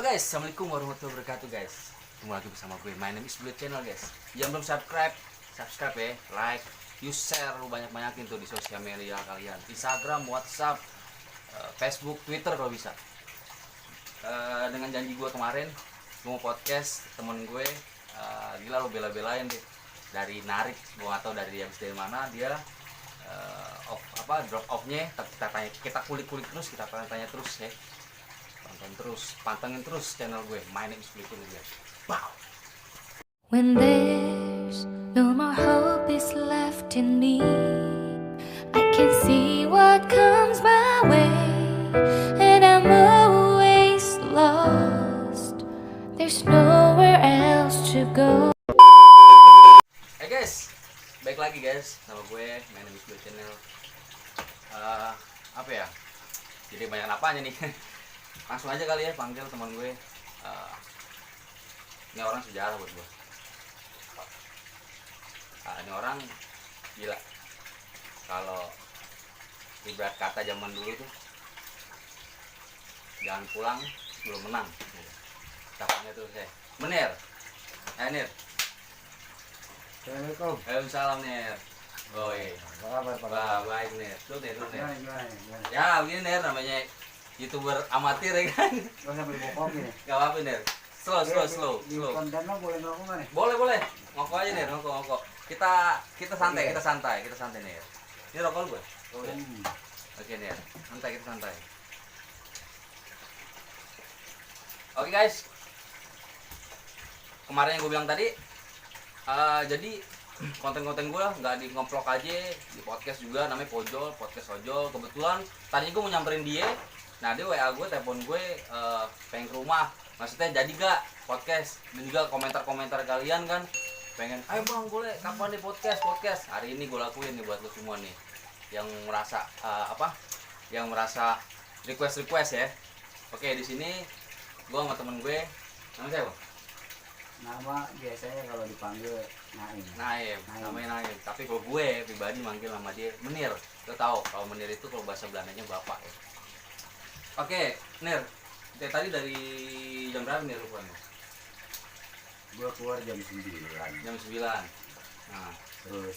Guys, assalamualaikum warahmatullahi wabarakatuh guys. Ketemu lagi bersama gue, my name is Blue Channel guys. Yang belum subscribe ya, like, you share, lu banyak-banyakin tuh di sosial media kalian, Instagram, WhatsApp, Facebook, Twitter kalau bisa. Dengan janji gue kemarin, gue mau podcast temen gue, gila lu bela-belain deh. Dari narik, gue gak tau dari mana dia drop off-nya, kita kulik-kulik terus, kita tanya terus ya. Pantengin terus channel gue, my name is Blue Channel. Wow. When there's no more hope is left in me, I can see what comes my way, and I'm always lost. There's nowhere else to go. Hey guys, baik lagi guys, nama gue, my name is Blue Channel. Apa ya? Jadi banyak apanya nih? Langsung aja kali ya panggil teman gue. Ini orang sejarah buat gue. Ini orang gila. Kalau ibarat kata zaman dulu tuh, jangan pulang sebelum menang. Capanya tuh saya, Menir. Nir. Assalamualaikum. Waalaikumsalam Nir. Oi. Apa kabar? Baik Nir. Lu Nir. Gimana? Ya begini Nir, namanya YouTuber amatir ya kan. Lo sambil bawa kopi nih. Gak apa-apa Nir. Slow. Di konten lo boleh ngerokok nggak nih? Boleh. Ngokok aja Nir, ngokok. Kita santai Nir. Ini rokok gue. Oke Nir. Kita santai. Oke guys. Kemarin yang gue bilang tadi, jadi konten-konten gue nggak di ngeplok aja, di podcast juga, namanya podcast ojol. Kebetulan tadinya gue mau nyamperin dia. Nah dia WA gue, telepon gue, pengen ke rumah. Maksudnya jadi gak podcast? Dan juga komentar-komentar kalian kan, pengen, ayo bang boleh kapan nih podcast. Hari ini gue lakuin nih buat lo semua nih, yang merasa yang merasa request ya. Oke, di sini gue sama temen gue, namanya siapa? Nama biasanya kalau dipanggil Naim. Namanya Naim. Tapi kalau gue pribadi manggil nama dia Menir. Lo tau kalau Menir itu kalau bahasa Belandanya bapak ya. Oke, Nir. Tadi dari jam berapa Nir lu pulang? Gue keluar jam 9. Jam 9. Nah, Terus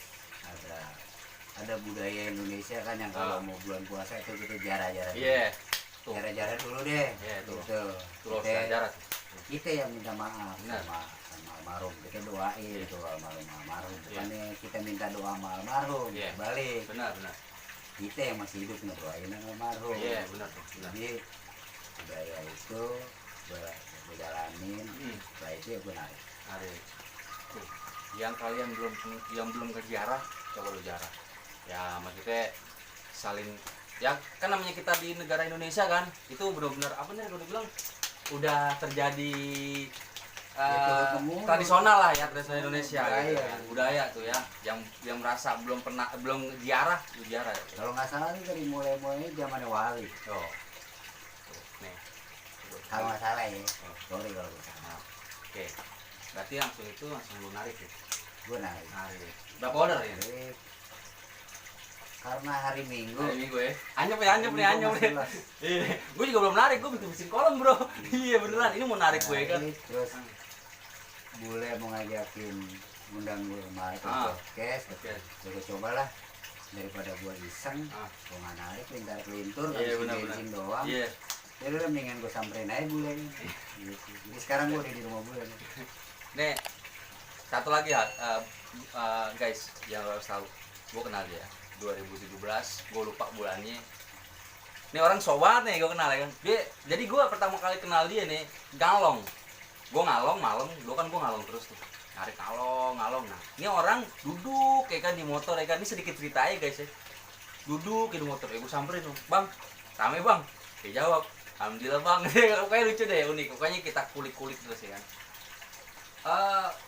ada budaya Indonesia kan yang kalau mau bulan puasa itu kita jarah-jarah. iya. Tuh. Jarah-jarah dulu deh. Iya, tuh. Gitu. Tuh sejarah. Kita yang minta maaf Benar. sama almarhum. Kita doain tuh almarhum. Bukannya kita minta doa sama almarhum. Iya. Balik. Benar. Kita yang masih hidup ngedoain almarhum. Iya, benar tuh. Jadi budaya itu gue jalanin. Setelah itu ya gue narik. Tuh. Yang kalian belum ke ziarah, coba lu ziarah. Ya maksudnya saling, ya kan namanya kita di negara Indonesia kan, itu benar-benar apa nih gue bilang udah terjadi tradisional lah ya, tradisional Indonesia budaya, gitu, kan. Budaya tuh ya, yang merasa belum ziarah ya. Kalau nggak salah nih dari mulai zaman wali. Oh. Tuh, nih. Kalau nggak salah ya. Sorry kalau gue salah. Nah, oke. Berarti langsung lu narik ya. Gue narik. Berapa order ya? Narik. Karena hari Minggu. Hari Minggu ya. Anyep nih. Iya. Gue juga belum narik, gue bikin kolom bro. Iya beneran, ini mau narik gue kan. Terus bule mau ngajakin undang gue kemarin ke podcast. Gue cobalah daripada gue iseng, gue nggak narik, lintur, Iya, bensin doang. Iya. Jadi udah mendingan gue samperin aja bule ini. Gitu. Jadi sekarang gue udah di rumah bule nih. Nih, satu lagi ya, guys, yang lo harus tahu, gue kenal dia 2017, gue lupa bulannya. Ini orang sobat nih, gue kenal ya kan. Jadi gue pertama kali kenal dia nih, ngalong. Gue ngalong malam, gue ngalong terus tuh. Narik ngalong. Nah, ini orang duduk ya kan di motor ya kan. Ini sedikit cerita aja guys ya. Duduk di motor, ya gue samperin tuh, bang, rame bang. Dia jawab, alhamdulillah bang. Pokoknya lucu deh, unik. Pokoknya kita kulik-kulik terus ya kan.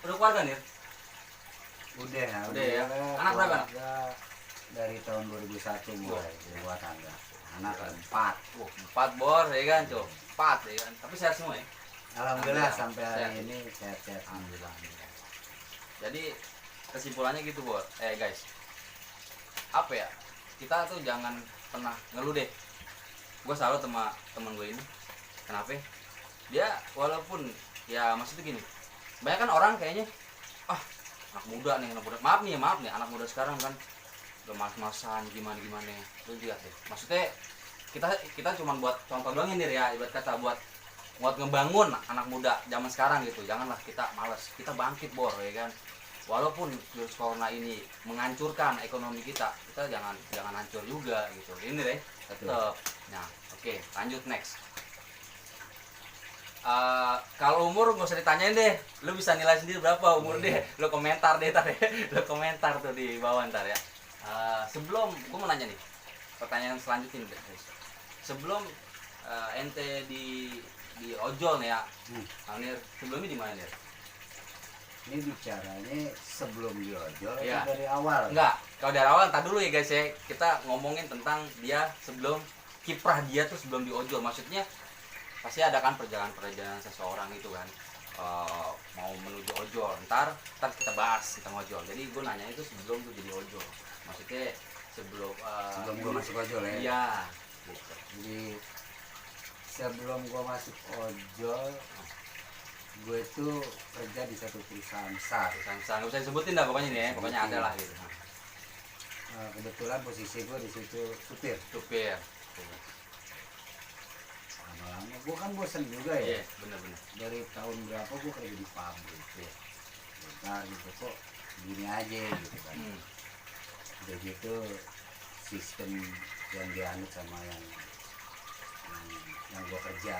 Udah keluarga nih? Udah ya. Anak berapa? Dari tahun 2001 mulai rumah tangga. Anak 4. 4 bor ya kan, tuh. 4 ya kan. Tapi sehat semua ya. Alhamdulillah sampai hari ini sehat-sehat. Alhamdulillah. Jadi kesimpulannya gitu, Bor. Guys. Apa ya? Kita tuh jangan pernah ngeluh deh. Gue salut sama temen gue ini. Kenapa? dia walaupun ya maksudnya gini, banyak kan orang kayaknya anak muda nih, maaf nih anak muda sekarang kan udah mas-masan gimana lu lihat deh, maksudnya kita cuma buat contoh doang ini ya, ibarat kata buat ngebangun anak muda zaman sekarang gitu. Janganlah kita malas, kita bangkit bor ya kan, walaupun virus corona ini menghancurkan ekonomi kita jangan hancur juga gitu, ini deh tetap. Nah oke, lanjut next. Kalau umur nggak usah ditanyain deh, lu bisa nilai sendiri berapa umur deh, lu komentar deh tar ya. Lu komentar tuh di bawah ntar ya. Sebelum gua mau nanya nih pertanyaan selanjutnya nih guys, sebelum ente di ojol nih ya, Nir sebelumnya di mana Nir? Ini bicaranya sebelum di ojol Iya. atau dari awal? Enggak, kalau dari awal ntar dulu ya guys ya, kita ngomongin tentang dia sebelum kiprah dia tuh sebelum di ojol. Maksudnya pasti ada kan perjalanan seseorang itu kan, mau menuju ojol, ntar kita bahas kita ngojol. Jadi gue nanya itu sebelum tuh jadi ojol, maksudnya sebelum Gue masuk ojol ya? iya gitu. Jadi sebelum gue masuk ojol, gue tuh kerja di satu perusahaan besar. Nggak usah disebutin dah pokoknya nih ya, pokoknya ada lah gitu. Kebetulan posisi gue di situ supir. Lama-lama gue kan bosan juga ya. Iya bener-bener. Dari tahun berapa gue kerja di pabrik. Iya. Bentar gitu kok gini aja gitu kan. Udah gitu sistem yang dianut sama yang gue kerja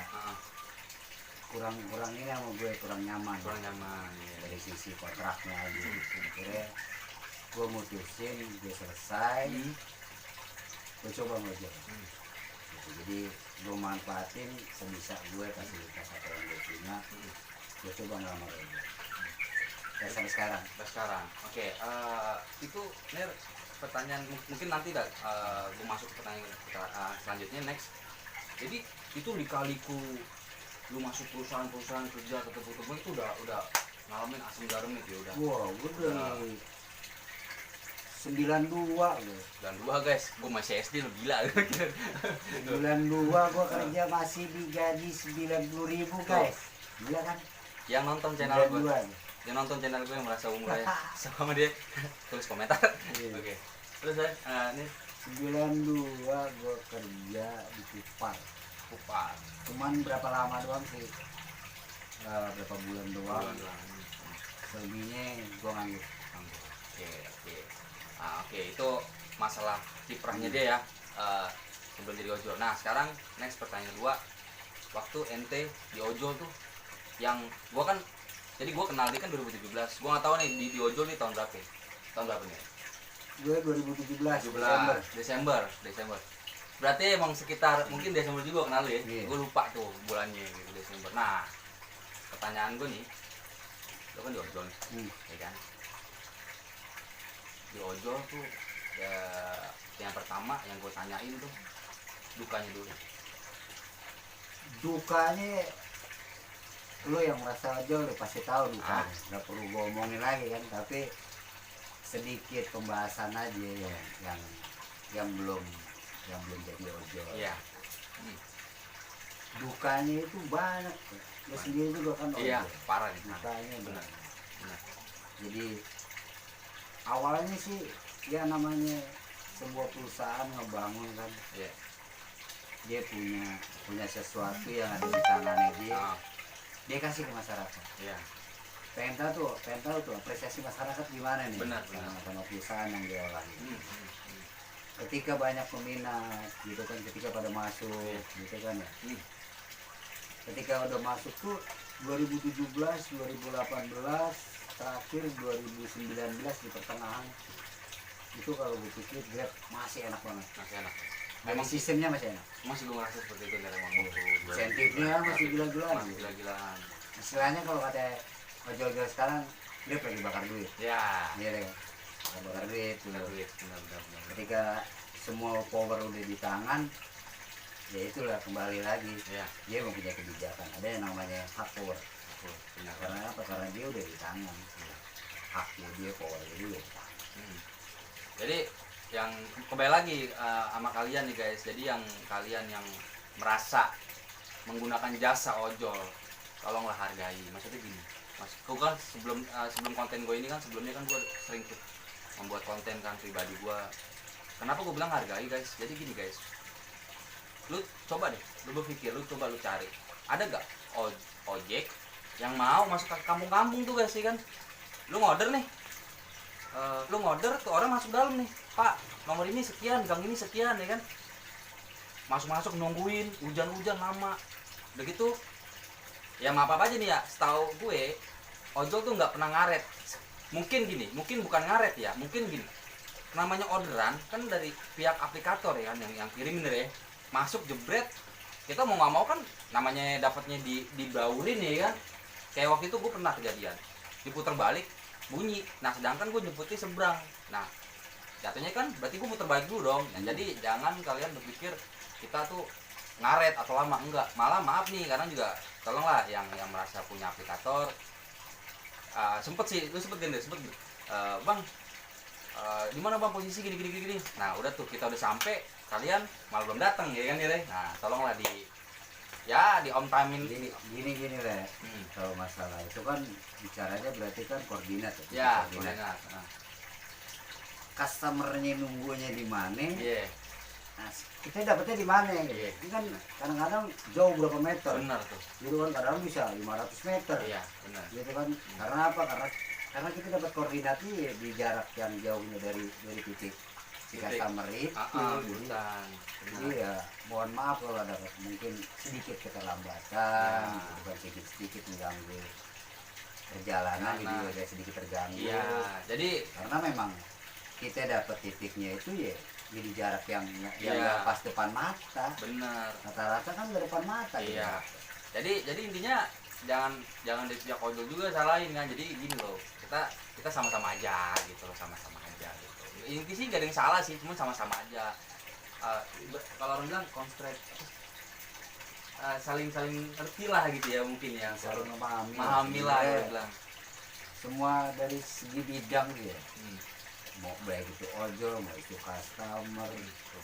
kurang ini sama gue, kurang nyaman ya. dari sisi kontraknya aja. Akhirnya gue mutusin, gue selesai, gue coba ngojek. Gitu. Jadi gue manfaatin sebisa gue fasilitas apa yang gue punya, gue coba ngelamar ojek. Ya sampai sekarang. Oke, itu Nir pertanyaan mungkin nanti dah gue masuk ke pertanyaan selanjutnya next. Jadi itu lika-liku lu masuk perusahaan kerja ketemu itu udah ngalamin asam garam itu ya udah. Wah, gue dari 92 gue. 92 guys, gue masih SD lu gila. 92 gue kerja masih digaji 90.000 guys. Gila kan? Yang nonton channel gue, 92. yang merasa umurnya sama dia tulis komentar. Oke. Terus ini 92 gue kerja di Kupar. Cuman berapa lama doang sih? Berapa bulan doang. Selebihnya gue nganggur. Oke, itu masalah kiprahnya dia ya sebelum jadi ojol. Nah sekarang next pertanyaan kedua, waktu ente di ojol tuh yang gua kan, jadi gua kenal dia kan 2017. Gua nggak tahu nih di ojol nih tahun berapa nih? Gue 2017 Desember. Berarti emang sekitar mungkin Desember juga kenal ya. Iya. Gue lupa tuh bulannya gitu, Desember. Nah pertanyaan gue nih, lo kan di ojol nih, ya kan? Di ojol tuh ya, yang pertama yang gue tanyain tuh dukanya dulu. Dukanya lo yang merasa ojol udah pasti tahu dukanya. Nggak perlu gue omongin lagi kan, tapi sedikit pembahasan aja yang belum jadi ojol. Iya. Dukanya itu banyak. Lo sendiri juga kan ojol. Iya, parah nih. Dukanya Benar. Jadi awalnya sih ya namanya sebuah perusahaan ngebangun kan, dia punya sesuatu yang ada di tangannya dia kasih ke masyarakat. Pengen tahu tuh apresiasi masyarakat gimana nih sama perusahaan yang dia olah. Ketika banyak peminat gitu kan, ketika pada masuk gitu kan ya. Ketika udah masuk tuh 2017, 2018, terakhir 2019 di pertengahan itu kalau gue pikir Grab masih enak banget. Memang sistemnya masih enak. Masih gue ngerasa seperti itu dari emang. Insentifnya masih gila-gilaan. Istilahnya kalau kata ojol-ojol sekarang Grab lagi bakar duit. Ya. Iya deh. Bakar duit. Benar. Ketika semua power udah di tangan, ya itulah kembali lagi. Dia mempunyai kebijakan. Ada yang namanya hak power. Karena apa? Karena dia udah di tangan. Haknya dia, power dia udah di tangan. Jadi yang kembali lagi sama kalian nih guys. Jadi yang kalian yang merasa menggunakan jasa ojol tolonglah hargai. Maksudnya gini, mas, gue kan sebelum konten gue ini kan sebelumnya kan gue sering tuh membuat konten kan pribadi gue. Kenapa gue bilang hargai guys? Jadi gini guys, lu coba deh, lu berpikir, lu coba lu cari, ada gak ojek yang mau masuk ke kampung-kampung tuh guys, ya kan? Lu ngorder nih, lu ngorder tuh orang masuk dalam nih, Pak nomor ini sekian, gang ini sekian, ya kan? Masuk nungguin, hujan-hujan lama, udah gitu. Ya maaf aja nih ya, setahu gue ojol tuh nggak pernah ngaret. Mungkin gini, mungkin bukan ngaret ya, mungkin gini, namanya orderan kan dari pihak aplikator ya kan, yang kirimin ya, masuk jebret, kita mau nggak mau kan namanya dapatnya dibaurin ya kan. Kayak waktu itu gue pernah kejadian diputar balik bunyi, nah sedangkan gue jemputnya seberang, nah jatuhnya kan berarti gue muter balik dulu dong. Nah, jadi jangan kalian berpikir kita tuh ngaret atau lama, enggak, malah maaf nih, karena juga tolonglah yang merasa punya aplikator, sempet bang, di mana bang posisi gini, nah udah tuh kita udah sampai, kalian malah belum datang ya kan ya. Nah tolonglah di on timein. Gini lah. Kalau masalah itu kan bicaranya berarti kan koordinat ya. Koordinat. Customernya nunggunya di mana? Iya. Nah, kita dapetnya di mana? Iya. Ini kan kadang-kadang jauh berapa meter. Benar tuh. Gitu kan kadang bisa 500 meter. Iya, benar. Gitu kan. Karena apa? Karena kita dapat koordinatnya di jarak yang jauhnya dari titik si customer itu. Jadi ya mohon maaf kalau ada mungkin sedikit keterlambatan, gitu kan, sedikit mengganggu perjalanan, jadi ada sedikit terganggu. Iya. Jadi karena memang kita dapat titiknya itu ya jadi jarak yang nggak pas depan mata. Benar. Rata-rata kan nggak depan mata. Iya. Gitu. Jadi intinya jangan dari pihak ojol juga salahin kan. Jadi gini loh, kita sama-sama aja gitu loh, sama-sama aja gitu. Inti sih gak ada yang salah sih, cuma sama-sama aja. Kalau orang bilang saling ngerti lah gitu ya, mungkin ya, Saling memahami lah ya bilang. Semua dari segi bidang ya. Mau baik itu ojol, mau itu customer,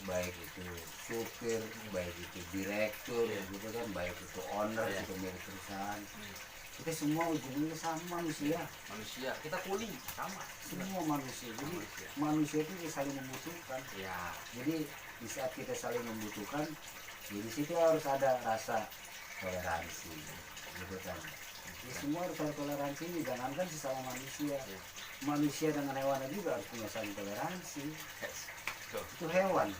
baik itu supir, baik itu direktur, gitu kan, baik itu owner, itu milik perusahaan. Kita semua ujungnya sama manusia. Kita kuli sama. Semua manusia. Jadi manusia itu saling membutuhkan. Ya. Jadi di saat kita saling membutuhkan, di situ harus ada rasa toleransi, gitu kan. Jadi semua harus ada toleransi. Jangankan sesama manusia. Manusia dengan hewan juga harus punya saling toleransi. Itu hewan.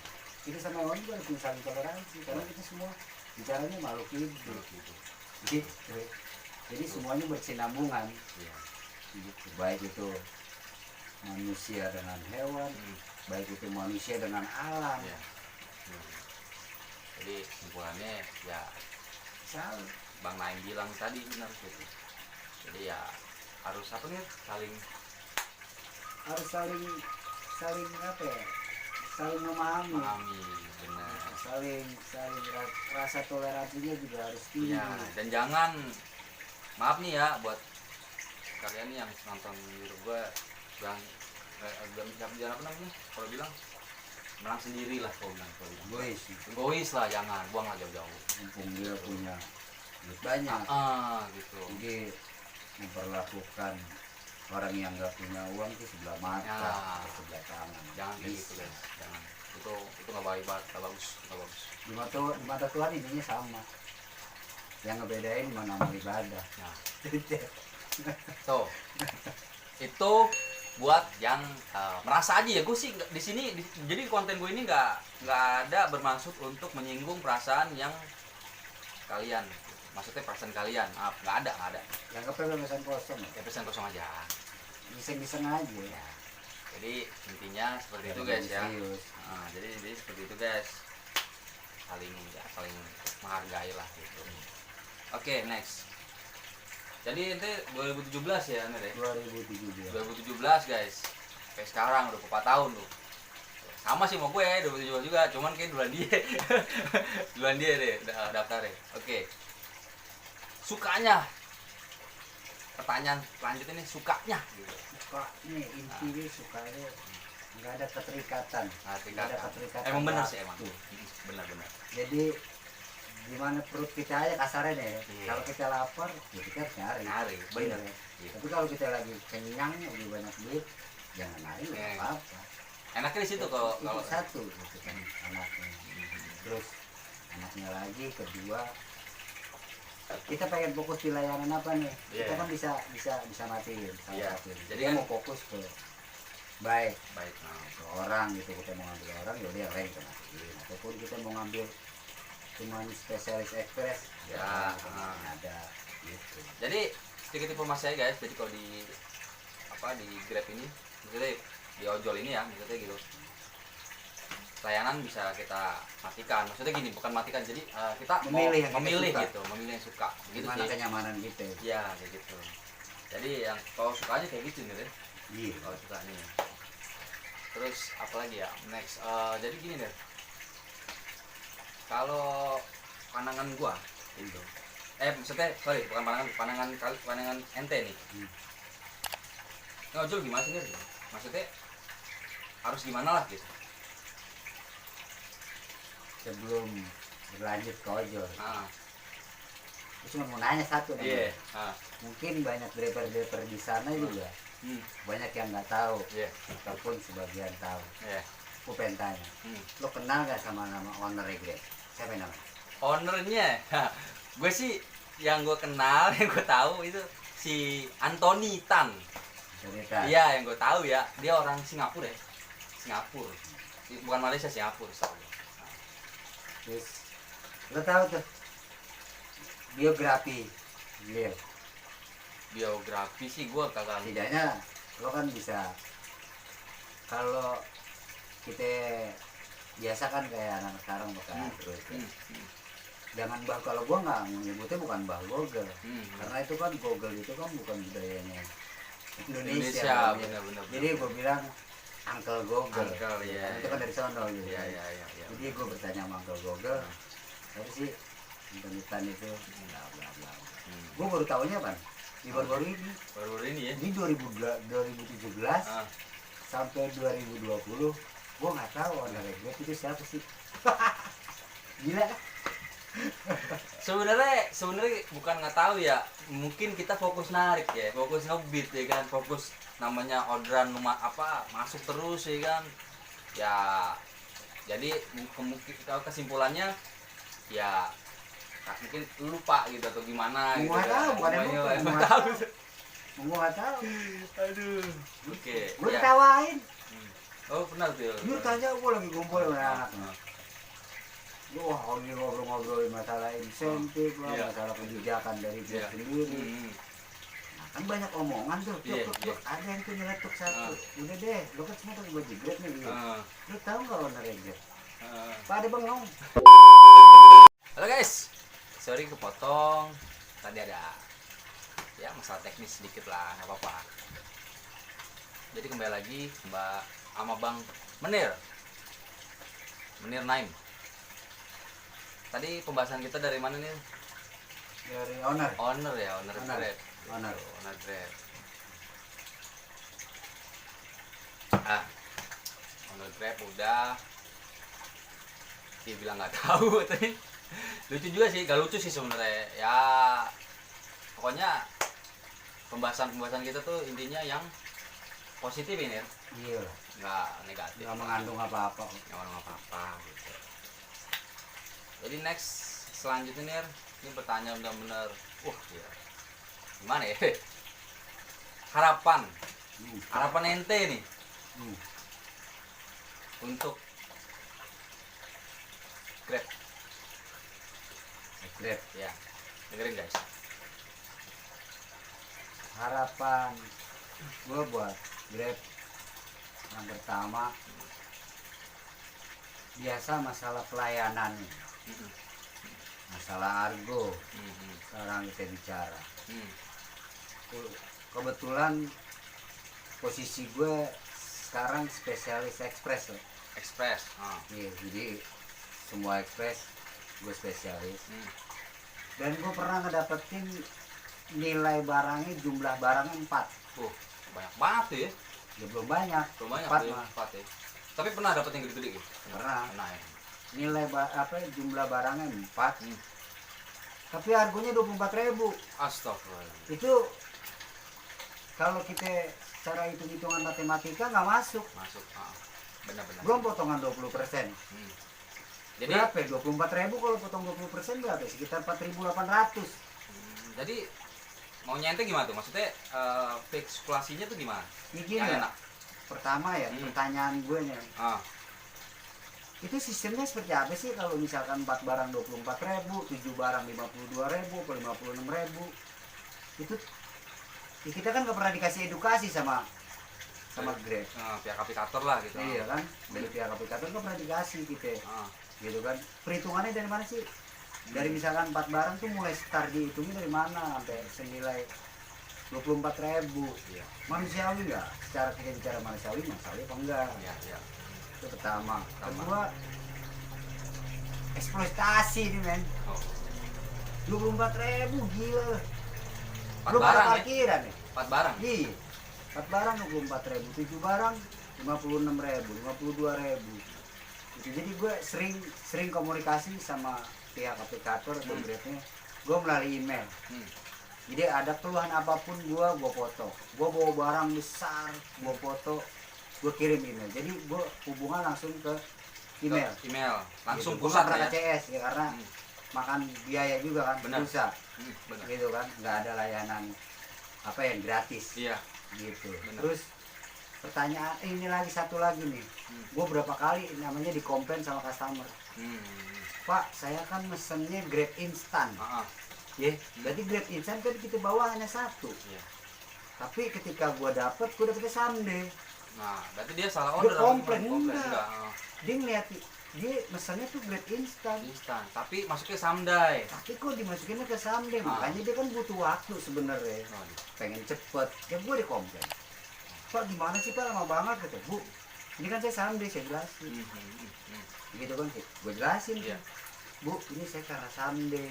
Kita sama hewan juga harus punya saling toleransi. Karena kita semua bicaranya makhluk hidup. Gitu. Jadi semuanya bersinambungan. Gitu. Baik itu manusia dengan hewan, baik itu manusia dengan alam. Jadi simpulannya ya Saling. Bang Naim bilang tadi benar gitu. Jadi ya harus apa nih, saling apa ya? Saling memahami. Benar. Saling rasa toleransinya juga harus tinggi. Ya, dan jangan, maaf nih ya buat kalian nih yang nonton video gue, jangan apa namanya kalau bilang menang sendiri lah, kalau bilang egois lah, jangan buang lah jauh-jauh. Mumpung dia punya duit banyak, gitu. Jadi memperlakukan orang yang nggak punya uang itu sebelah mata, sebelah tangan. Jangan kayak gitu guys, jangan. Itu nggak bagus. Di mata Tuhan intinya sama. Yang ngebedain mana amal ibadah. Nah, itu buat yang merasa aja ya. Gue sih di sini jadi konten gue ini nggak ada bermaksud untuk menyinggung perasaan yang kalian, maksudnya perasaan kalian, maaf, nggak ada. Yang kepesan kosong. Ya pesan kosong aja. Iseng aja. Ya. Jadi intinya seperti itu guys ya. Jadi seperti itu guys. Saling menghargai lah gitu. Oke, next. Jadi itu 2017 ya, Ner ya? 2017 guys. Kayak sekarang udah 4 tahun tuh. Sama sih mau gue 2017 juga, cuman kayak duluan dia deh daftarnya. Oke. Sukanya. Pertanyaan selanjutnya nih, sukanya gitu. Sukanya intinya sukanya nggak ada keterikatan. Emang benar sih emang. Benar. Jadi gimana perut kita aja kasarnya deh. Iya. Kalau kita lapar ya kita harus nyari bener. Iya. Iya. Tapi kalau kita lagi kenyang lebih banyak duit jangan nyari nggak Iya. apa-apa. Enaknya di situ kalau itu satu gitu kan anaknya. Terus anaknya lagi kedua kita pengen fokus di layanan apa nih? Iya. Kita kan bisa matiin salah Iya. satu. Jadi Kita kan- mau fokus ke baik baik. ke orang gitu, kita mau ngambil orang ya udah yang lain kita matiin, ataupun kita mau ngambil cuman spesialis ekspres Ya, ada gitu. Jadi sedikit informasi aja guys. Jadi kalau di di Grab ini, maksudnya di ojol ini ya, maksudnya gitu. Layanan bisa kita matikan. Maksudnya gini, bukan matikan. Jadi kita Memilih yang mau kita memilih suka. gitu, memilih yang suka. Gitu Gimana sih. kenyamanan kita. Iya, kayak gitu. Jadi yang kalau suka aja kayak gitu nih deh. Iya. Kalau suka nih. Terus apa lagi ya? Next jadi gini deh. Kalau pandangan gua gitu. Maksudnya sorry, bukan pandangan ente nih. Ngojol gimana sih nih? Maksudnya harus gimana lah gitu. Sebelum berlanjut ke ojol, Ah, aku cuma mau nanya satu nih. iya. Ah, Mungkin banyak driver-driver di sana juga banyak yang nggak tahu iya, ataupun sebagian tahu. iya. Aku pengen tanya, lo kenal nggak sama nama owner Grab? Siapa namanya? Ownernya, gue sih yang gue kenal, yang gue tahu itu si Anthony Tan. Cerita. Iya, yang gue tahu ya, dia orang Singapura ya. Singapura. Bukan Malaysia, Singapura. Terus lo tahu tuh biografi beliau. Biografi sih gue kagak. Setidaknya lo kan bisa, kalau kita biasa kan kayak anak sekarang pakai Android ya. Jangan bah, kalau gua nggak menyebutnya bukan bah Google, karena itu kan Google itu kan bukan budayanya Indonesia. Benar-benar. Jadi gua bilang Uncle Google. Uncle, iya, Karena itu iya. kan dari sono gitu. Iya. Jadi gua bertanya sama Uncle Google, tapi sih internetan itu bla bla bla. Gua baru tahunya kan di baru-baru ini. Baru ini ya. Di 2017 Ah, sampai 2020 gua nggak tahu owner Grab itu siapa sih. Gila kan? sebenarnya bukan nggak tahu ya, mungkin kita fokus narik ya, fokus ngebit ya kan, fokus namanya orderan masuk terus ya kan ya. Jadi kalau kesimpulannya ya mungkin lupa gitu atau gimana gitu. Nggak tahu, bukan yang lupa, emang nggak tahu. Gua nggak tahu. Aduh. Oke. Gua Ya. ketawain. Oh pernah tuh. Lu tanya gua lagi kumpul sama Ah, anak. Wah, ini ngobrol-ngobrolin masalah insentif lah, Iya. masalah kebijakan dari dia Iya. sendiri. Nah, kan banyak omongan tuh. Iya, Tuh, ada yang tuh nyeletuk satu. Udah deh, lu kan semua pakai baju Grab nih gitu. Ah, Lu tahu nggak owner Grab? ah. Pak ada bengong. Halo guys, sorry kepotong. Tadi ada ya masalah teknis sedikit lah, nggak apa-apa. Jadi kembali lagi Mbak sama Bang Menir Naim. Tadi pembahasan kita dari mana nih? Dari owner. Owner ya, owner Owner. Grab. Owner. Gitu, owner Grab. Owner Grab udah. Dia bilang nggak tahu tadi. Lucu juga sih, gak lucu sih sebenarnya. Ya pokoknya pembahasan kita tuh intinya yang positif ini ya, Iya. nggak negatif, Nggak mengandung apa-apa. nggak mengandung apa-apa gitu. Jadi next selanjutnya nih, ini pertanyaan benar-benar ya. Gimana ya? Harapan ente nih untuk Grab Grab. ya, dengerin guys. Harapan gue buat Grab yang pertama, biasa masalah pelayanan, masalah argo sekarang kita bicara. Kebetulan posisi gue sekarang spesialis ekspres ya. Express. Iya, jadi semua ekspres gue spesialis. Dan gue pernah ngedapetin nilai barangnya, jumlah barangnya 4. Banyak banget tuh ya. Ya belum banyak, Belum banyak 4 tuh ya, mah. 4 ya. Tapi pernah dapet yang gede-gede gitu? Pernah. Pernah ya. Nilai jumlah barangnya 4, tapi harganya 24.000. Astagfirullah. Itu kalau kita cara hitung-hitungan matematika nggak masuk. Masuk. Benar-benar. Belum potongan 20%. Jadi Berapa? 24.000 kalau potong 20% berapa? Sekitar 4.800. Jadi maunya ente gimana tuh? Maksudnya kalkulasinya tuh gimana? Ini gini Yang ya. enak. Pertama ya, pertanyaan gue nih. Itu sistemnya seperti apa sih kalau misalkan 4 barang 24.000, 7 barang 52.000, atau 56.000? Itu ya kita kan nggak pernah dikasih edukasi sama Grab. Pihak aplikator lah gitu. Iya kan, dari pihak aplikator nggak pernah dikasih kita, gitu kan. Perhitungannya dari mana sih? Dari misalkan 4 barang tuh mulai start dihitungnya dari mana sampai senilai 24.000. Iya. Manusiawi nggak? Secara kita bicara manusiawi apa enggak? Iya. Itu pertama. Kedua, eksploitasi nih men. 24.000 gila. 4 Belum ada barang ya? parkiran nih. 4 barang. Iya. 4 barang 24.000, 7 barang 56.000, 52.000. Gitu. Jadi gue sering komunikasi sama pihak aplikator atau Grabnya. Gue melalui email. Jadi ada keluhan apapun gue foto. Gue bawa barang besar, gue foto, gue kirim email. Jadi gue hubungan langsung ke email. Langsung Gitu. pusat Bukan ya. KCS ya karena makan biaya juga kan, Benar. pulsa. Benar. Gitu kan, nggak ada layanan apa yang gratis. Iya. Gitu. Benar. Terus pertanyaan ini lagi satu lagi nih. Gue berapa kali namanya dikomplain sama customer. Pak, saya kan mesennya Grab instan. Ya, berarti Grab instan kan kita bawa hanya satu. Iya. Tapi ketika gue dapetnya someday. Nah, berarti dia salah Dia order. komplain, Komplain enggak. Dia ngeliat dia mesennya tuh Grab instan. Instan, tapi masuknya samdai. Tapi kok dimasukinnya ke someday, makanya dia kan butuh waktu sebenarnya. Pengen cepet, ya gue dikomplain. Pak gimana sih Pak, lama banget kata. Bu, ini kan saya someday, saya jelasin. Gitu kan, gue jelasin. Iya. Bu, ini saya karena someday,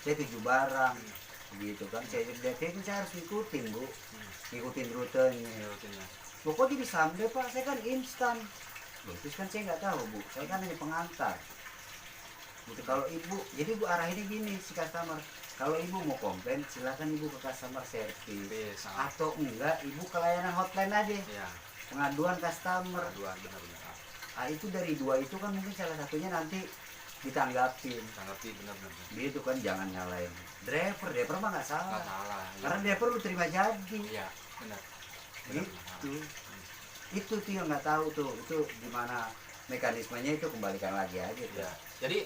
saya 7 barang. Gitu kan, saya harus ngikutin Bu, ngikutin rutenya. Bu, kok jadi someday Pak, saya kan instan. Loh, terus kan saya nggak tahu Bu, saya kan hanya pengantar. Gitu, kalau ibu, jadi Bu arahinnya gini si customer. Kalau ibu mau komplain, silakan ibu ke customer service. Atau enggak, ibu ke layanan hotline aja. Iya. Pengaduan customer. Benar-benar. Ah, itu dari 2 itu kan mungkin salah satunya nanti ditanggapin. Benar-benar. Gitu kan, jangan nyalain driver mah nggak salah. Nggak salah. Karena driver lu terima jadi. Iya, benar. Gitu. Itu tuh yang nggak tahu tuh, itu gimana mekanismenya, itu kembalikan lagi aja tuh. Iya.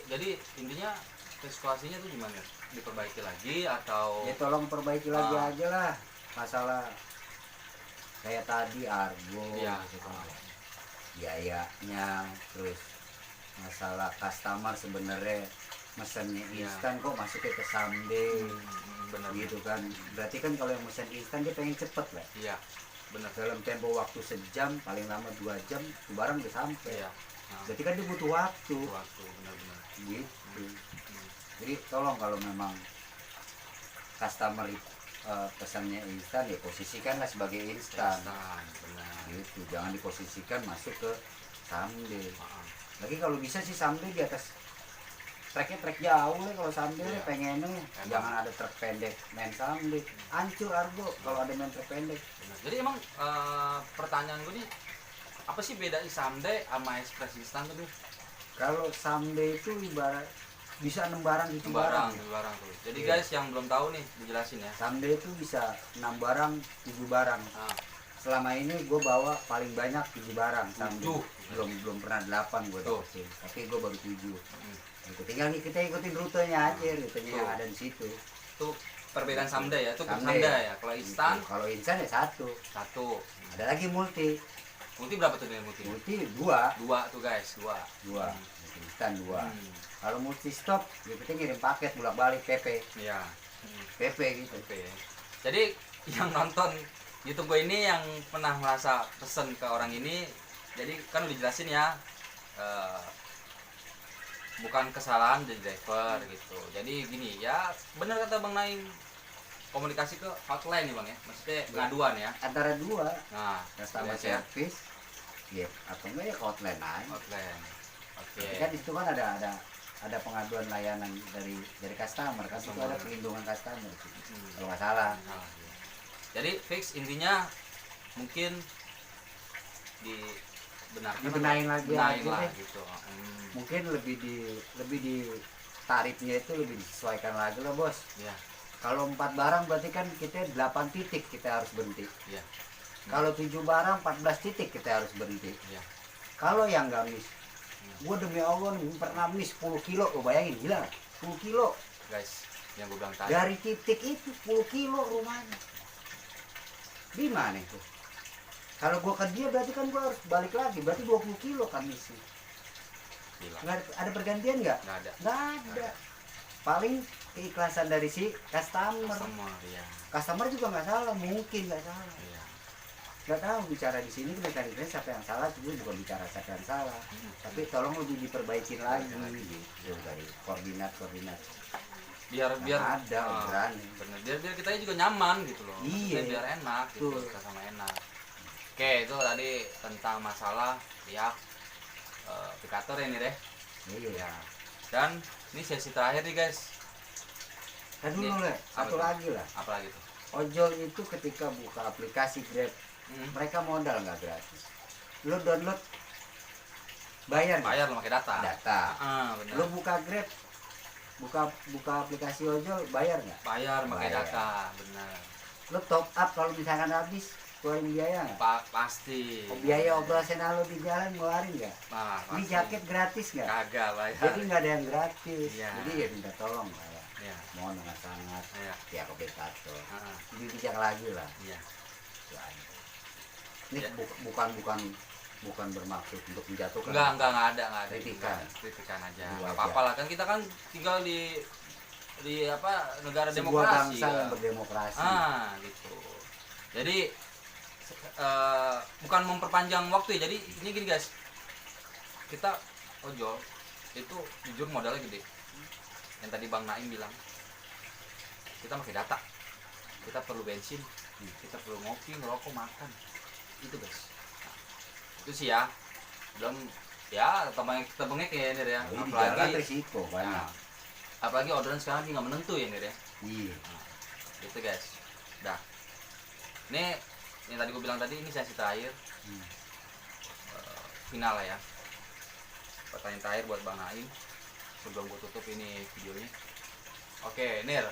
Jadi intinya kalkulasinya tuh gimana? Diperbaiki lagi atau Ya tolong perbaiki lagi aja lah masalah kayak tadi argo, Iya. gitu kan. Biayanya, terus masalah customer sebenarnya mesennya instan kok masuknya ke someday. benar Gitu kan, berarti kan kalau yang mesen instan dia pengen cepet lah. Iya, benar. Dalam tempo waktu sejam, paling lama 2 jam tuh barang udah sampai. Iya. Berarti kan dia butuh waktu. Benar-benar. Gitu. Jadi tolong kalau memang customer pesannya instan, ya posisikanlah sebagai instan. Benar. Gitu, jangan diposisikan masuk ke someday. Lagi kalau bisa sih someday di atas treknya trek jauh lah. Kalau someday Iya. pengennya jangan ada trek pendek main someday, hancur argo kalau ada main trek pendek. Benar. Jadi emang pertanyaan gue nih, apa sih beda someday sama express instan tuh? Kalau someday itu ibarat bisa 6 barang 7 barang. barang tuh. Jadi Iya. guys yang belum tahu nih dijelasin ya. Someday itu bisa 6 barang 7 barang. Selama ini gue bawa paling banyak 7 barang someday. 7. Belum pernah 8 gue Tuh. dapetin, tapi gue baru 7. Gitu. Tinggal kita ikutin rutenya aja, rutenya yang ada di situ. Tuh perbedaan someday ya, itu Someday. someday ya. Kalau instan Gitu. Kalau instan ya 1. Ada lagi multi Berapa tuh multi? 2. Tuh guys, 2. Instan 2. Kalau multi stop, ya kita ngirim paket bolak-balik PP. Iya. PP gitu. PP. Jadi yang nonton YouTube gue ini yang pernah merasa pesen ke orang ini, jadi kan udah jelasin ya, bukan kesalahan dari driver gitu. Jadi gini ya, bener kata Bang Naim, komunikasi ke hotline nih Bang ya, maksudnya pengaduan ya. Antara 2, Nah, customer ya. service, ya atau enggak ya ke hotline aja. Hotline. Oke. Tapi kan di situ kan ada ada pengaduan layanan dari customer kan, itu Customer. ada pelindungan customer kalau nggak salah. Nah, iya. Jadi fix intinya mungkin Dibenahin lagi benahin aja lah deh. gitu. Mungkin lebih di tarifnya itu lebih disesuaikan lagi lah bos. Ya, Kalau 4 barang berarti kan kita 8 titik kita harus berhenti. ya, Kalau 7 barang 14 titik kita harus berhenti. ya. Kalau yang nggak miss, gue demi Allah nih, pernah miss 10 kilo, lo bayangin gila, 10 kilo Guys, yang gue bilang tadi. dari titik itu 10 kilo rumahnya. Gimana itu? Kalau gue ke dia berarti kan gue harus balik lagi, berarti 20 kilo kan missnya. Gila. Nggak ada pergantian nggak? Nggak ada. Nggak ada. Paling keikhlasan dari si customer. Customer, ya. Customer juga nggak salah, mungkin nggak salah. Iya. Nggak tahu bicara di sini kita siapa yang salah, itu bukan bicara siapa yang salah. Tapi tolong lebih diperbaikin lagi gitu dari koordinat. Biar ada ah, berani. bener. Biar kita juga nyaman gitu loh. Iya. Maksudnya biar enak gitu, Betul. kita sama enak. Oke, itu tadi tentang masalah pihak aplikator ini deh. Iya. Dan ini sesi terakhir nih guys. Kan dulu Ini, lah, apa satu tuh? lagi lah. Apalagi tuh? Ojol itu ketika buka aplikasi Grab, mereka modal nggak gratis. Lo download bayar nggak? Bayar lo pakai data. Data. Benar. Lo buka Grab, buka aplikasi ojol bayar nggak? Bayar pakai Bayar. data, benar. Lo top up kalau misalkan habis keluarin biaya nggak? Pasti. Biaya operasional lo di jalan ngeluarin nggak? Nah, Ini pasti. jaket gratis nggak? Kagak bayar. Jadi nggak ada yang gratis. Iya. Jadi ya minta tolong lah ya. Iya. Mohon dengan sangat Iya. pihak aplikator. Heeh. Lebih bijak lagi lah. Iya. Itu aja. Ini Ya. bukan bermaksud untuk menjatuhkan. Enggak ada. Kritikan. Kritikan aja. Itu Enggak aja. apa-apa lah, kan kita kan tinggal di apa negara Sebuah demokrasi. bangsa kan? yang berdemokrasi. Gitu. Jadi bukan memperpanjang waktu ya. Jadi ini gini guys. Kita ojol itu jujur modalnya gede. Yang tadi Bang Naim bilang. Kita pakai data. Kita perlu bensin, kita perlu ngopi, ngerokok, makan. Itu guys. Nah, itu sih ya. Belum ya kita bengek ya ini ya. Jadi di jalan risiko banyak. Nah, apalagi orderan sekarang lagi nggak menentu ya ini ya. Iya. Gitu guys. Dah. Ini yang tadi gue bilang tadi, ini sesi terakhir. Final lah ya. Pertanyaan terakhir buat Bang Naim sebelum gue tutup ini videonya. Oke, Nir.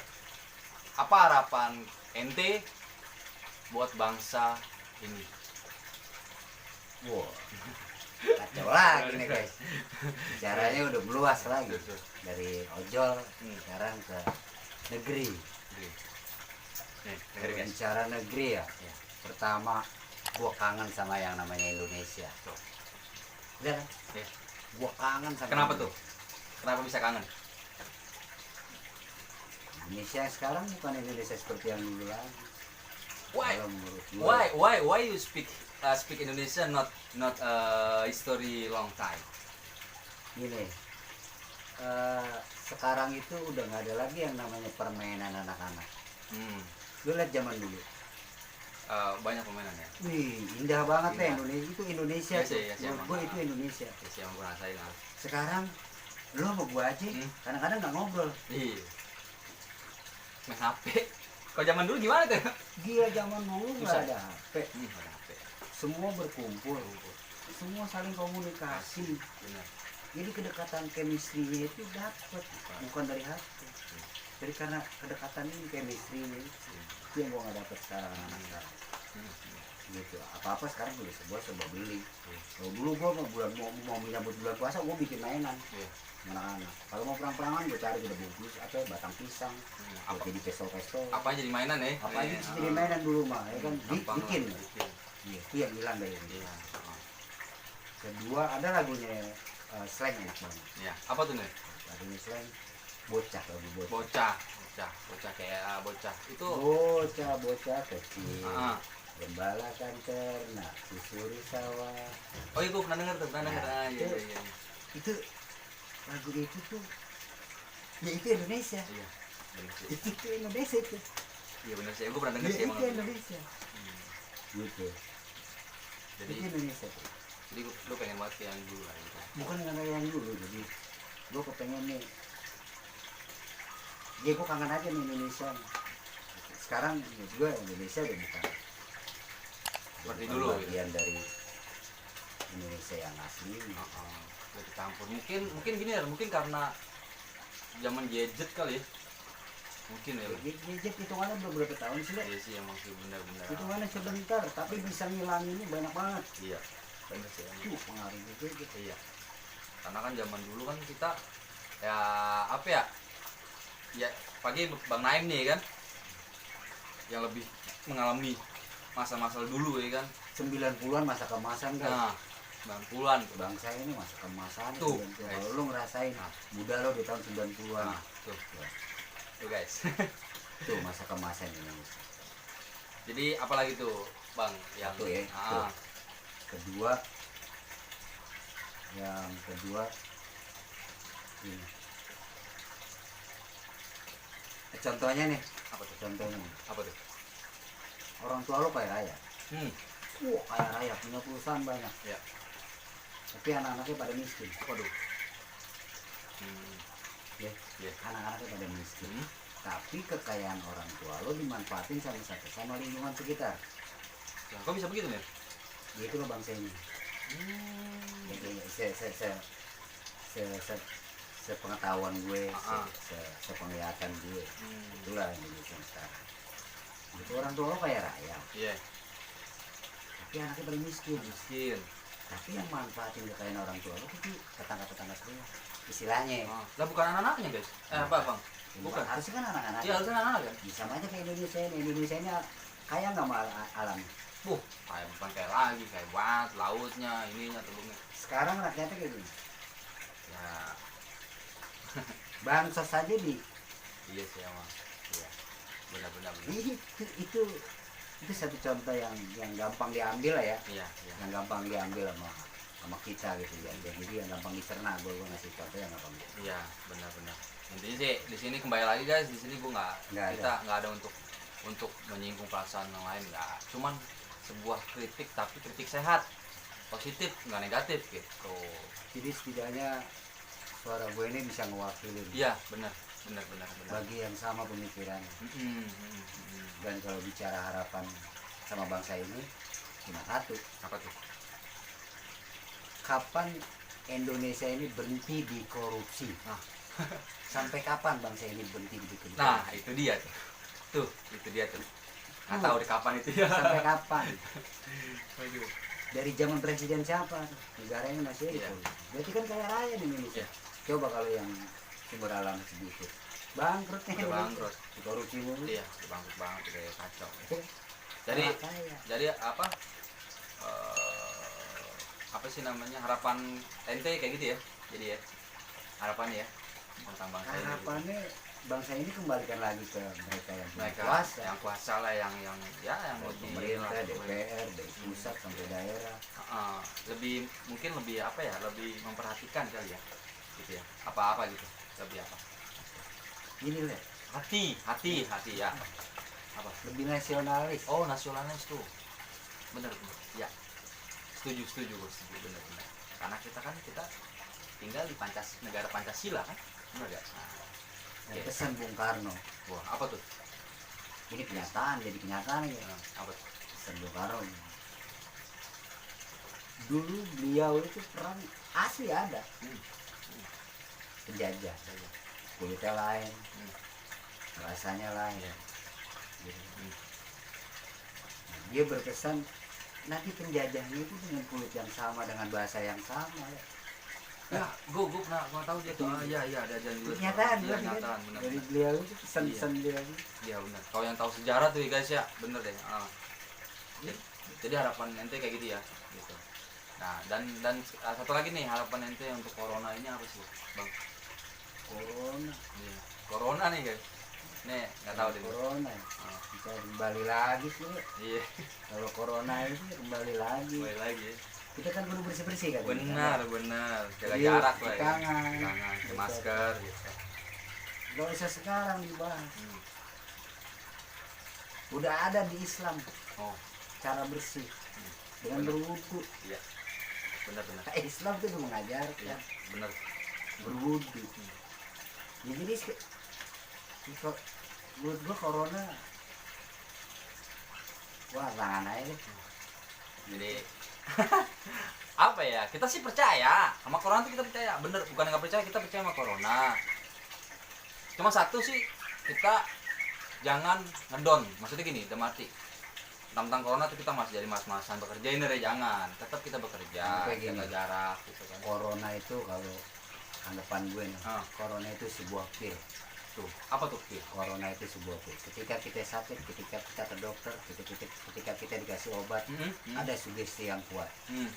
Apa harapan ente buat bangsa ini? Wow. Kacau lagi nih guys. Bicaranya udah meluas lagi. Dari ojol sekarang ke negeri. Nih, Kalau dengerin guys. bicara negeri ya, Ya. pertama gua kangen sama yang namanya Indonesia. Tuh. Udah kan? Ya. Gua kangen sama Kenapa tuh? Kenapa bisa kangen? Indonesia sekarang bukan Indonesia seperti yang dulu lagi. Why? Kalau menurut gua, Why you speak Indonesia not history long time? gini, sekarang itu udah nggak ada lagi yang namanya permainan anak-anak. Lu lihat zaman dulu, Banyak permainan ya. wih indah banget Indah. ya Indonesia, itu Indonesia Iya tuh. sih, iya sih, Menurut emang. gua itu Indonesia. Ya sih, yang gue rasain lah. Sekarang lu sama gua aja kadang-kadang nggak ngobrol. Iya. Main HP. Kalau zaman dulu gimana tuh? Gila zaman dulu nggak Susah. ada HP, Ada HP. semua berkumpul, semua saling komunikasi. Benar. Jadi kedekatan chemistry-nya itu dapat, bukan dari HP. Jadi karena kedekatan ini chemistry-nya itu yang gua nggak dapat sekarang anak sekarang. Gitu. Apa-apa sekarang udah serba beli. Kalau dulu gua mau menyambut bulan puasa gua bikin mainan Iya. sama anak-anak. Kalau mau perang-perangan gua cari udah bungkus atau batang pisang, Apa buat jadi pistol-pistol. apa jadi mainan ya? Apa aja bisa jadi mainan dulu mah, ya kan? Gampang lah, Bikin. bikin. Iya, itu yang hilang dari ini. Iya. Kedua ada lagunya slang enak banget. Iya. Apa tuh nih? Lagunya slang bocah, lagu bocah. Bocah kayak bocah. Itu Bocah kecil. Heeh. Gembalakan ternak, susuri sawah. Oh iya, gue pernah denger tuh, pernah denger. Nah, Iya, iya. Itu lagu itu tuh ya itu Indonesia. Iya. Bener sih. Itu Indonesia tuh. Iya bener sih. Gue pernah denger Ya, sih emang. itu Indonesia. Gitu. Jadi Itu Indonesia tuh. lu pengen banget kayak yang dulu lah gitu. Bukan dengan yang dulu, jadi gue kepengen nih, ya gue kangen aja nih Indonesia. Sekarang gue Indonesia udah bukan Seperti bukan dulu, bagian dari Indonesia yang asli. Udah dicampur. Mungkin gini ya, mungkin karena zaman gadget kali ya. Mungkin ya. Gadget hitungannya belum berapa tahun sih, Iya sih, emang sih benar-benar. hitungannya sebentar, tapi bisa ngilanginnya banyak banget. Iya. Benar sih emang. Tuh pengaruhnya gadget. Iya. Karena kan zaman dulu kan kita ya apa ya? Ya pagi Bang Naim nih kan yang lebih mengalami masa-masa dulu ya kan. 90-an masa kemasan kan. Nah, 90-an tuh. Bangsa ini masa kemasan Tuh, 90-an. guys. Kalau lu ngerasain Nah. muda lo di tahun 90-an. Nah, tuh. Ya, Tuh guys. tuh masa kemasan ini. Jadi apalagi tuh Bang yang Satu ya, tuh. Kedua, yang kedua ini. Contohnya nih, apa tuh? contohnya Apa tuh? orang tua lo kaya raya. Kaya raya, punya perusahaan banyak. Ya. Tapi anak-anaknya pada miskin. Waduh. Ya, Ya. anak-anaknya pada miskin. Tapi kekayaan orang tua lo dimanfaatin sama lingkungan sekitar. Nah, kok bisa begitu nih? Ya itu lo bangsa ini. Ya, sepengetahuan gue, sepenglihatan gue, itulah Indonesia sekarang. Itu orang tua lo kaya raya, Iya. tapi anaknya paling miskin. Miskin. Tapi yang manfaatin kekayaan orang tua lo itu tetangga-tetangga semua, istilahnya. Lah bukan anak-anaknya guys. Apa Bang? Bukan. Harusnya kan anak-anak. Iya harusnya anak-anak kan. Sama aja kayak Indonesia ini. Indonesia ini kaya nggak sama alam. Kayak bukan kayak lagi, kayak banget lautnya, ininya telurnya. Sekarang rakyatnya kayak gini. Ya. Bansos saja di. Iya sih emang. Iya. Benar-benar. Itu satu contoh yang gampang diambil lah ya. Iya. Yang gampang diambil sama kita gitu ya. Jadi yang gampang dicerna. Gue ngasih contoh yang gampang. Iya, benar-benar. Intinya sih di sini kembali lagi guys, di sini kita nggak ada untuk menyinggung perasaan yang lain, nggak. Cuman sebuah kritik, tapi kritik sehat, positif, nggak negatif gitu. Jadi setidaknya suara gue ini bisa ngewakilin. Iya, benar. Bagi yang sama pemikiran. Dan kalau bicara harapan sama bangsa ini cuma satu. Apa tuh? Kapan Indonesia ini berhenti di korupsi? Sampai kapan bangsa ini berhenti di korupsi? Nah, itu dia tuh. Itu dia tuh. Nggak tahu di kapan itu ya. Sampai kapan? Aduh. Dari zaman presiden siapa? Negaranya masih Iya. itu. Berarti kan kaya raya di Indonesia. Iya. Coba kalau yang sumber alam sedikit. Bangkrut nih. Udah bangkrut. Korupsi mulu. Iya, udah bangkrut banget, udah kacau. Jadi Jadi apa? Apa sih namanya, harapan ente kayak gitu ya? Jadi ya harapannya ya tentang bangsa ini. harapannya bangsa ini kembalikan lagi ke mereka yang punya Mereka kuasa. yang kuasa lah, yang Dari lebih pemerintah, DPR, dari pusat sampai daerah. lebih mungkin lebih apa ya, lebih memperhatikan kali ya, gitu ya, apa gitu, lebih apa, Ini lah, hati ya, apa, lebih nasionalis. oh nasionalis tuh, bener ya, setuju gue, bener, karena kita tinggal di negara Pancasila kan, bener gak? Dan pesan Bung Karno. Wah, apa tuh? Ini kenyataan, jadi kenyataan ya. Apa tuh? Pesan Bung Karno. Dulu beliau itu perang asli ada. Penjajah. Kulitnya lain, rasanya lain. Iya. Gitu. Nah, dia berpesan nanti penjajahnya itu dengan kulit yang sama, dengan bahasa yang sama ya. Ya, gue pernah tahu dia tuh. Iya, ada juga. Kenyataan, Iya, kan? kenyataan, benar. Dari beliau itu pesan-pesan dia. Iya benar. Kalau yang tahu sejarah tuh ya guys ya, bener deh. Jadi harapan ente kayak gitu ya, gitu. Nah, dan satu lagi nih, harapan ente untuk corona ini apa sih, Bang? Corona. Iya. Corona nih guys. Nih, nggak tahu deh. Corona. Bisa kembali lagi sih. Iya. Kalau corona itu kembali lagi. Mulai lagi. Kita kan perlu bersih-bersih kan. Benar. Jaga Jadi, jarak lah ya. tangan. Pakai masker gitu. Gak usah sekarang dibahas. Udah ada di Islam Oh, cara bersih dengan Benar. berwudu. iya. Benar. Islam itu udah mengajarkan. Iya, benar. berwudu. Ya, jadi menurut gua corona wah tangan aja deh. Jadi apa ya, kita sih percaya sama corona tuh, kita percaya bener, bukan nggak percaya, kita percaya sama corona. Cuma satu sih, kita jangan ngedon, maksudnya gini, udah mati tentang corona tuh kita masih jadi mas-masan bekerja ini ya, jangan, tetap kita bekerja, jaga jarak gitu kan. Corona itu kalau anggapan gue nih, corona itu sebuah pil. Tuh, apa tuh pil? Corona itu sebuah pil. Ketika kita sakit, ketika kita ke dokter, ketika kita dikasih obat, ada sugesti yang kuat.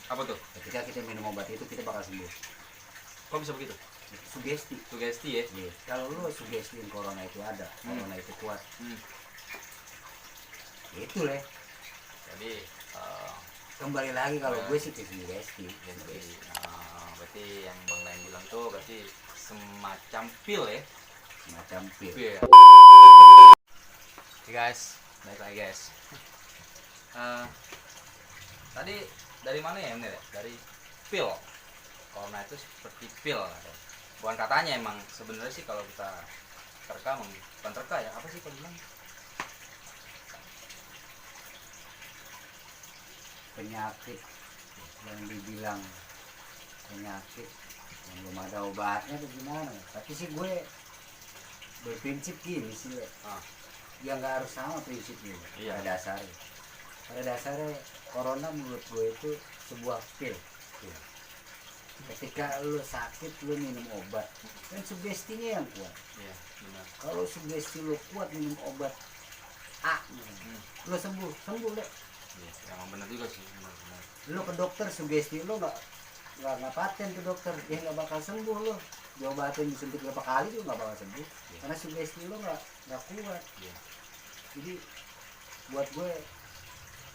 Apa tuh? Ketika kita minum obat itu kita bakal sembuh. Kok bisa begitu? Sugesti ya. Yeah. Kalau lu sugestiin corona itu ada, corona itu kuat. Itu leh. Jadi kembali lagi kalau gue sih ke sugesti. Berarti yang Bang Lain bilang tuh berarti semacam pil ya. Semacam pil. Oke guys, baik lagi guys. Tadi dari mana ya ini? Dari pil. Corona itu seperti pil. Bukan katanya, emang sebenarnya sih kalau kita terka, bukan terka ya, apa sih kalau bilang? Penyakit yang dibilang penyakit yang belum ada obatnya tuh gimana? Tapi sih gue berprinsip gini sih, ya nggak harus sama prinsipnya. Iya. Pada dasarnya corona menurut gue itu sebuah pil. Iya. Ketika lu sakit lu minum obat, kan sugestinya yang kuat. Iya, benar. Kalau sugesti lu kuat minum obat A, lu sembuh deh. Iya, emang benar juga sih, benar. Lu ke dokter sugesti lu nggak paten ke dokter, dia nggak bakal sembuh lu. Diobatin disuntik berapa kali tuh nggak bakal sembuh, karena sugesti lu nggak kuat. Iya. Jadi buat gue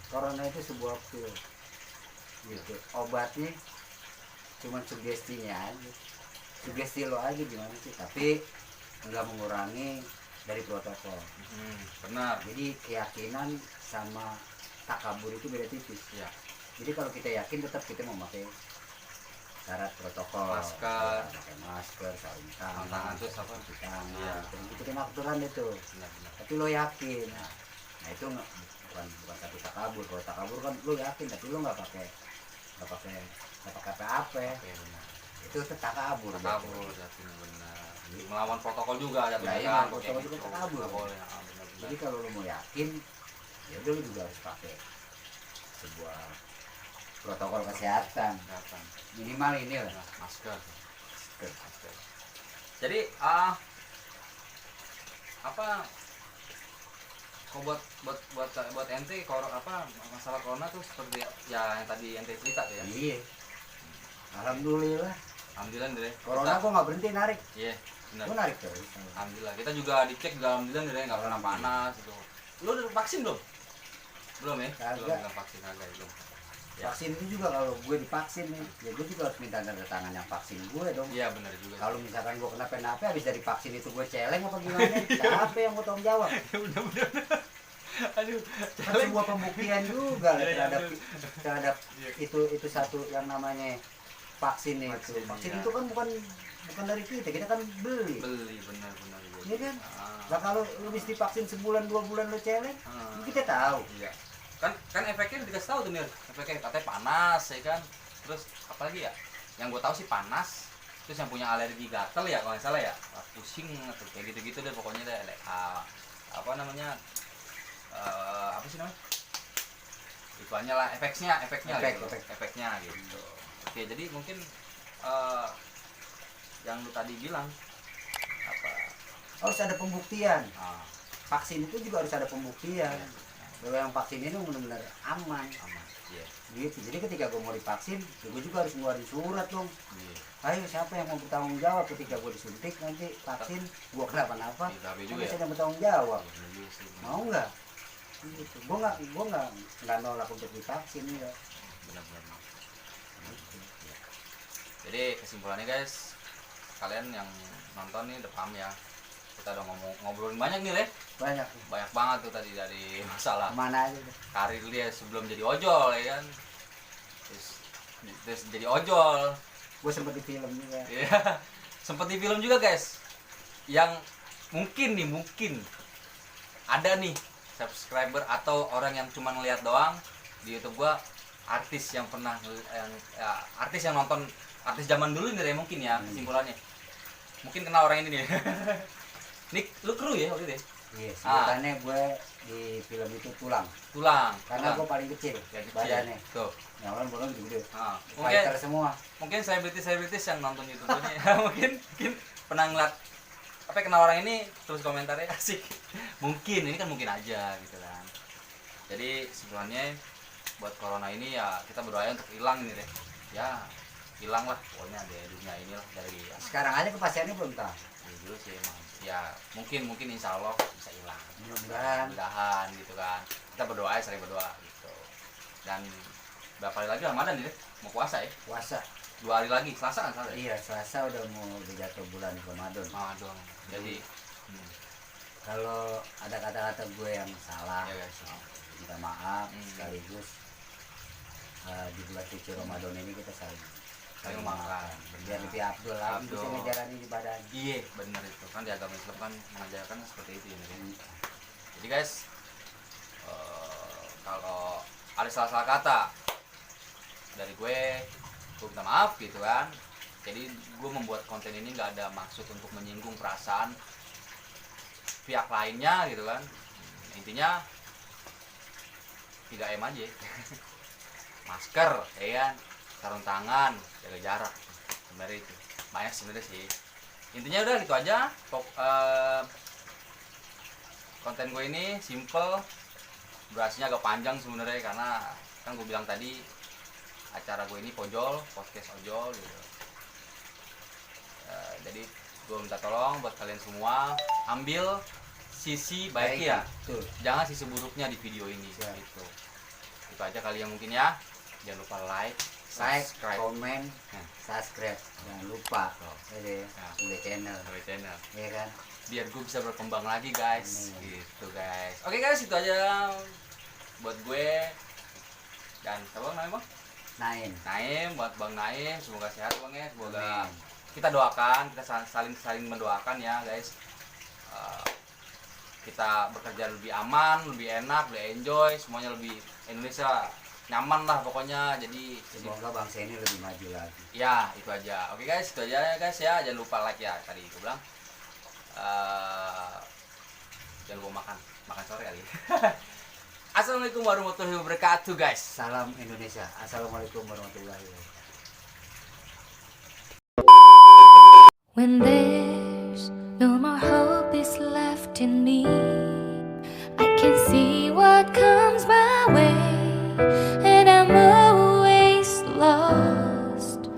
corona itu sebuah pil. Gitu. Obatnya cuman sugestinya aja, sugesti lo aja gimana sih, tapi nggak mengurangi dari protokol. Benar. Jadi keyakinan sama takabur itu beda tipis ya. Jadi kalau kita yakin tetap kita memakai syarat protokol, pakai masker, sarung tangan, terus apa? cuci tangan, ya. Ikutin aturan itu. Benar. Tapi lo yakin, nah itu bukan satu takabur. Kalau takabur kan lo yakin tapi lo nggak pakai apa-apa. Itu takabur. Jatuhnya benar. Melawan protokol juga ada ya, protokol juga takabur. Jadi kalau lo mau yakin, ya udah lo juga harus pakai sebuah protokol kesehatan. Minimal ini lah, masker. Jadi apa kok buat ente masalah corona tuh seperti ya yang tadi ente cerita tuh ya. Iya. Alhamdulillah deh. Corona kok nggak berhenti narik. Iya, benar. Gua narik terus. Alhamdulillah. Kita juga dicek juga alhamdulillah deh, nggak pernah panas gitu. Lu udah vaksin belum? Belum ya? Belum vaksin belum. Ya. Vaksin itu juga kalau gue divaksin nih, ya gue juga harus minta tanda tangan yang vaksin gue dong. Iya benar juga. Kalau misalkan gue kenapa-napa habis dari vaksin itu gue celeng apa gimana? Siapa yang mau tanggung jawab? Benar. Aduh, kan sebuah pembuktian juga terhadap itu satu yang namanya vaksin itu. Vaksin itu kan bukan dari kita kan beli benar. Iya kan? Nah kalau lu mesti vaksin sebulan 2 bulan lu celeng, kita tahu. Iya. Kan efeknya dikasih tahu tuh Mir, efeknya katanya panas ya kan, terus apalagi ya yang gue tahu sih panas, terus yang punya alergi gatel ya kalau nggak salah ya, pusing atau kayak gitu deh pokoknya deh. Apa namanya, apa sih namanya, ituannya lah, efeknya gitu. Oke, jadi mungkin yang lu tadi bilang apa, harus ada pembuktian. Vaksin itu juga harus ada pembuktian bahwa yang vaksin ini benar-benar aman. Iya. Gitu. Jadi ketika gue mau divaksin, gue juga harus ngeluarin surat dong. Ayo siapa yang mau bertanggung jawab ketika gue disuntik nanti vaksin, gue kenapa-napa? Gue bisa bertanggung jawab. Mau nggak? Gitu. Gue nggak nolak untuk divaksin ya. Benar. Jadi kesimpulannya guys, kalian yang nonton nih udah paham ya. Kita udah ngobrolin banyak nih, banyak banget tuh tadi dari masalah mana aja karir dia sebelum jadi ojol ya kan, terus jadi ojol. Gue sempet di film juga. Iya. Sempet di film juga guys, yang mungkin ada nih subscriber atau orang yang cuma ngeliat doang di YouTube gua, artis yang pernah artis yang nonton, artis zaman dulu nih mungkin ya, kesimpulannya mungkin kenal orang ini nih. Nih lu kru ya waktu itu ya? Iya, sebutannya gue di film itu tulang. Tulang. Karena gue paling kecil badannya. Tuh. Yang lain bolong gede. Mungkin Fighter semua. Mungkin selebritis yang nonton YouTube ini mungkin pernah ngeliat apa kenal orang ini, terus komentarnya asik. Mungkin ini kan mungkin aja gitu kan. Jadi sebenarnya buat corona ini ya kita berdoa untuk hilang ini deh. Ya, hilang lah pokoknya dari dunia ini lah, dari Sekarang aja kepastiannya belum tahu. dulu sih emang. Ya, mungkin insya Allah bisa hilang. Mudah-mudahan Gitu kan. Kita berdoa, sering berdoa gitu. Dan berapa hari lagi Ramadan nih, mau puasa ya? Puasa. 2 hari lagi, Selasa kan Selasa? Iya, Selasa udah mau jatuh bulan Ramadan. Ramadan. Jadi kalau ada kata-kata gue yang salah, ya guys, minta maaf sekaligus di bulan suci Ramadan ini kita saling makan. biar lebih abdul lagi bisa menjalani ibadahnya. Iya, benar itu. Kan di agama Islam kan mengajarkan seperti itu ini. Jadi guys, kalau ada salah kata dari gue minta maaf gitu kan. Jadi gue membuat konten ini nggak ada maksud untuk menyinggung perasaan pihak lainnya gitu kan. Intinya 3M aja. Masker, ya kan, sarung tangan, jaga jarak. Sebenarnya itu banyak sebenarnya sih. Intinya udah gitu aja. Konten gue ini simple, durasinya agak panjang sebenarnya karena kan gue bilang tadi acara gue ini podcast ojol gitu. Jadi gue minta tolong buat kalian semua ambil sisi baiknya, jangan sisi buruknya di video ini. Gitu. Itu aja kali yang mungkin ya. Jangan lupa like, komen, subscribe. Jangan lupa channel. Ya kan? Biar gue bisa berkembang lagi guys. Gitu guys. Oke guys, itu aja buat gue. Dan siapa namanya bang? Naim, buat Bang Naim, semoga sehat bang ya, semoga kita doakan, kita saling mendoakan ya guys. Kita bekerja lebih aman, lebih enak, lebih enjoy, semuanya lebih Indonesia nyaman lah pokoknya. Jadi semoga bangsa ini lebih maju lagi. Ya itu aja. Oke guys, itu aja guys ya. Jangan lupa like ya, tadi gue bilang. Jangan lupa makan sore kali. Assalamualaikum warahmatullahi wabarakatuh guys. Salam Indonesia. Assalamualaikum warahmatullahi wabarakatuh. When there's no more hope is left in me, I can see what comes my way, and I'm always lost.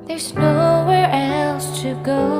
There's nowhere else to go.